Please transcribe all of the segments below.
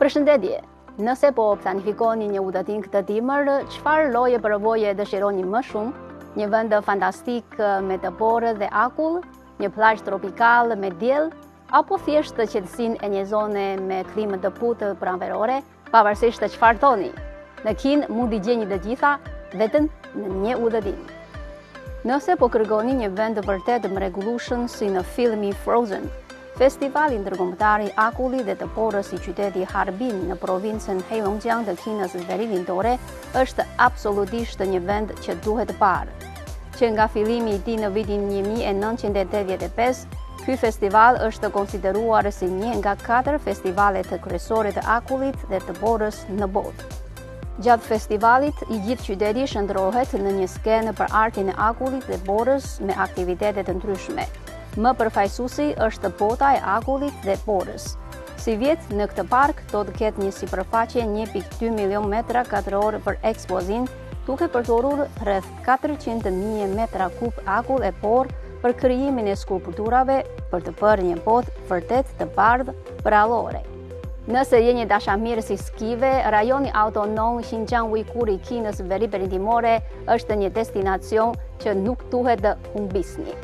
Përshëndetje. Nëse po planifikoni një udhëtim këtë dimër, çfarë lloje përvoje dëshironi më shumë? Një vend fantastik me të borë dhe akull, një plazh tropikal me diell, apo thjesht të qetësinë e një zone me klimë të butë pranverore, pavarësisht të çfarë doni? Në Kin mund t'i gjeni të gjitha vetëm në një udhëtim. Nëse po kërkoni një vend të vërtet mrekullueshëm si në filmi Frozen, Festivali ndërkombëtar i akullit dhe të porës i qyteti Harbin në provincën Heilongjiang të Kinës Verigjore është absolutisht një vend që duhet parë. Që nga fillimi i tij në vitin 1985, ky festival është konsideruar si një nga 4 festivalet kryesore të akullit dhe të porës në botë. Gjatë festivalit, i gjithë qyteti shndrohet në një skenë për artin e akullit dhe porës me aktivitete të ndryshme. Më përfaqësuesi është bota e akullit dhe porës. Si vjet, në këtë park do të ketë një sipërfaqe 1.2 milion metra katror për ekspozim, duke përdorur rreth 400.000 metra kub akull e porë për krijimin e skulpturave për të bërë një botë vërtet të bardhë prallore. Nëse jeni dashamirës i skive, rajoni autonom Xinjiang Uighur i Kinës Verigjore është një destinacion që nuk duhet të humbisni.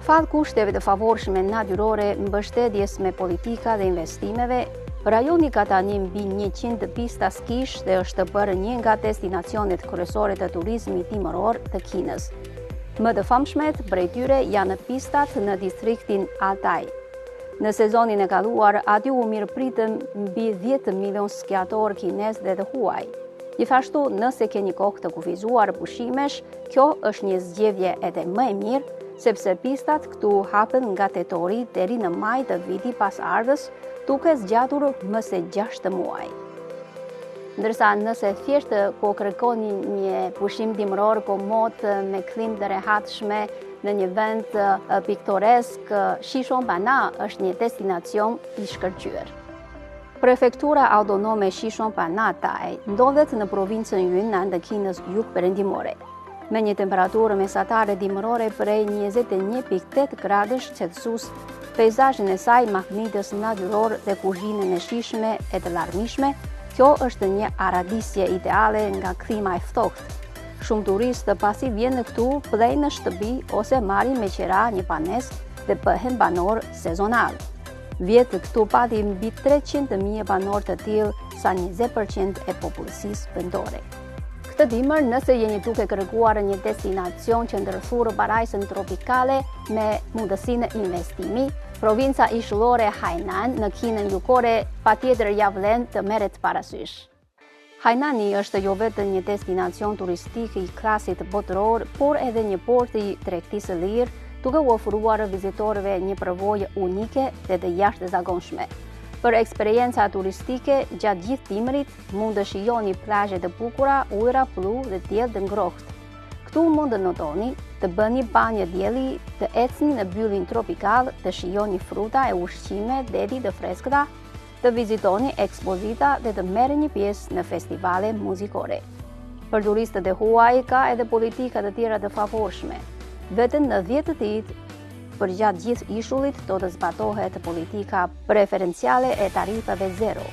Fat kushteve të favorshme natyrore, mbështetjes me politika dhe investimeve, rajoni ka tani mbi 100 pista skish dhe është bërë një nga destinacionet kryesore të turizmit dimëror të Kinës. Më të famshmet prej tyre janë pistat në distriktin Altaj. Në sezonin e kaluar, aty u mirëpritën mbi 10 milion skiatorë kinez dhe të huaj. Gjithashtu, nëse keni kohë të kufizuar pushimesh, kjo është një zgjedhje edhe më e mirë, sepse pistat këtu hapen nga tetori deri në maj të viti pas ardhës, duke zgjatur më se 6 muaj. Ndërsa nëse thjesht po kërkoni një pushim dimëror komod me klimë të rehatshme në një vend piktoresk, Xishuangbanna është një destinacion i shkëlqyer. Prefektura autonome Xishuangbanna ndodhet në provincën Yunnan të Kinës Jugperëndimore, me një temperaturë mesatare dimërore prej 21.8 gradësh Celsius, peizazhin e saj mahnitës natyror dhe kuzhinën e shijshme e të larmishme, kjo është një aradisje ideale nga klima e ftohtë. Shumë turistë pasi vjen këtu blejnë në shtëpi ose marrin me qira një banesë dhe bëhen banor sezonal. Vjet këtu pati mbi 300.000 banor të tillë, sa 20% e popullsisë vendore. Këtë dimër, nëse jeni duke kërkuar një destinacion që ndërthurë parajsën tropikale me mundësinë investimi, provinca ishullore Hainan në Kinën Jughore patjetër ja vlen të merret parasysh. Hainani është jo vetëm një destinacion turistik i klasit botëror, por edhe një port i tregtisë lirë, duke u ofruar vizitorëve një përvojë unike dhe të jashtëzakonshme. Për eksperjenca turistike, gjatë gjithë dimrit, mund të shijoni plazhe të bukura, ujëra blu dhe diell të ngrohtë. Këtu mund të notoni, të bëni banjë dielli, të ecni në byllin tropikal, të shijoni fruta e ushqime deri të freskëta, të vizitoni ekspozita dhe të merrni pjesë në festivale muzikore. Për turistët e huaj ka edhe politika të tjera të favorshme. Vetëm në 10 ditë përgjatë gjithë ishullit do të zbatohet politika preferenciale e tarifave zero.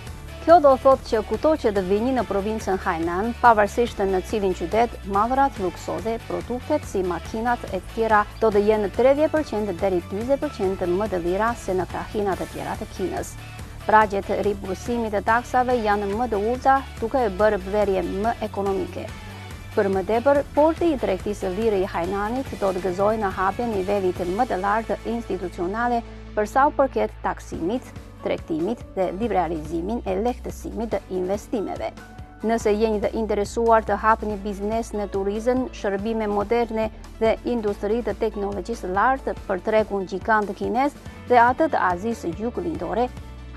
Kjo do thotë që kudo që të vini në provincën Hainan, pavarësisht në cilin qytet, mallrat luksoze, produktet si makinat e tjera do të jenë 30% deri 40% më të lira se në krahinat e tjera të Kinës. Pragjet ribulsimit të taksave janë më të ulta, duke e bërë blerje më ekonomike. Për më tepër, porti i tregtisë lire i Hainanit do të gëzojë në hapjen nivelit më të lartë institucionale për sa u përket taksimit, tregtimit dhe liberalizimin e lehtësimit të investimeve. Nëse jeni të interesuar të hapni biznes në turizëm, shërbime moderne dhe industri të teknologjisë lartë për tregun gjikant kinez dhe atë të Azisë Juglindore,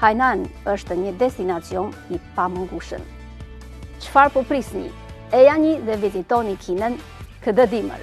Hainan është një destinacion i pamungueshëm. Çfarë po prisni? Ejani dhe vizitoni Kinën këtë dimër.